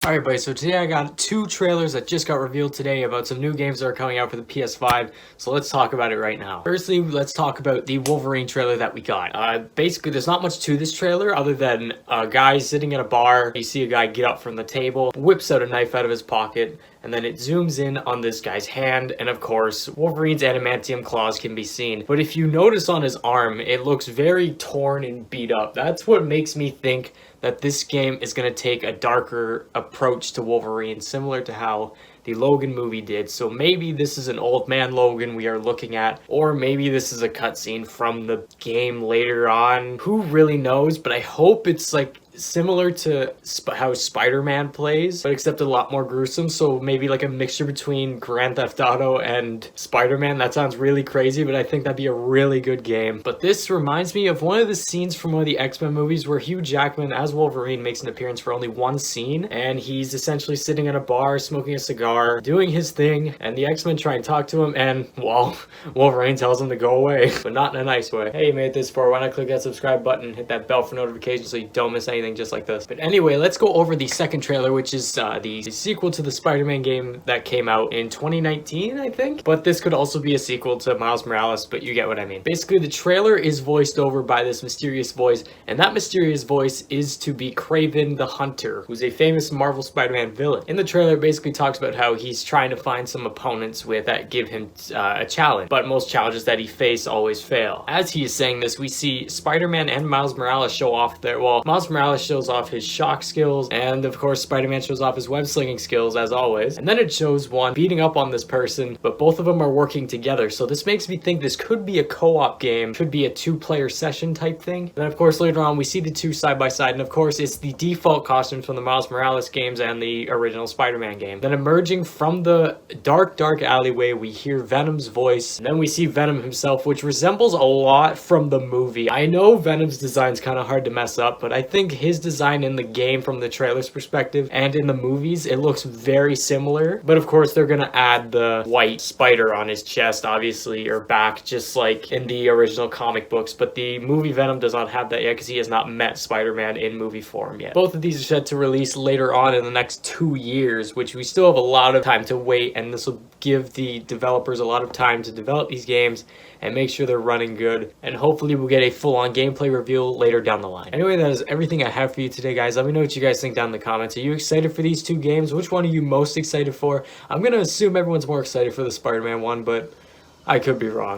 Alright buddy, so today I got two trailers that just got revealed today about some new games that are coming out for the PS5, so let's talk about it right now. Firstly, let's talk about the Wolverine trailer that we got. Basically, there's not much to this trailer other than a guy sitting at a bar. You see a guy get up from the table, whips out a knife out of his pocket, and then it zooms in on this guy's hand, and of course, Wolverine's adamantium claws can be seen. But if you notice on his arm, it looks very torn and beat up. That's what makes me think that this game is going to take a darker approach to Wolverine, similar to how the Logan movie did. So maybe this is an old man Logan we are looking at, or maybe this is a cutscene from the game later on. Who really knows? But I hope it's like similar to how Spider-Man plays, but except a lot more gruesome. So maybe like a mixture between Grand Theft Auto and Spider-Man. That sounds really crazy, but I think that'd be a really good game. But this reminds me of one of the scenes from one of the X-Men movies where Hugh Jackman as Wolverine makes an appearance for only one scene, and he's essentially sitting at a bar smoking a cigar, doing his thing, and the X-Men try and talk to him, and well, Wolverine tells him to go away, but not in a nice way. Hey, you made it this far, why not click that subscribe button, hit that bell for notifications so you don't miss anything just like this. But anyway, let's go over the second trailer, which is the sequel to the Spider-Man game that came out in 2019, I think. But this could also be a sequel to Miles Morales, but you get what I mean. Basically, the trailer is voiced over by this mysterious voice, and that mysterious voice is to be Craven the Hunter, who's a famous Marvel Spider-Man villain. In the trailer, it basically talks about how he's trying to find some opponents that give him a challenge, but most challenges that he faces always fail. As he is saying this, we see Spider-Man and Miles Morales show off Miles Morales shows off his shock skills, and of course Spider-Man shows off his web slinging skills as always, and then it shows one beating up on this person, but both of them are working together. So this makes me think this could be a co-op game, could be a two-player session type thing. And then of course later on we see the two side by side, and of course it's the default costumes from the Miles Morales games and the original Spider-Man game. Then emerging from the dark alleyway we hear Venom's voice, and then we see Venom himself, which resembles a lot from the movie. I know Venom's design's kind of hard to mess up, but I think his design in the game from the trailer's perspective and in the movies, it looks very similar. But of course they're gonna add the white spider on his chest, obviously, or back, just like in the original comic books. But the movie Venom does not have that yet because he has not met Spider-Man in movie form yet. Both of these are set to release later on in the next 2 years, which we still have a lot of time to wait, and this will give the developers a lot of time to develop these games and make sure they're running good, and hopefully we'll get a full-on gameplay reveal later down the line. Anyway, that is everything I have for you today, guys. Let me know what you guys think down in the comments. Are you excited for these two games? Which one are you most excited for? I'm gonna assume everyone's more excited for the Spider-Man one, but I could be wrong.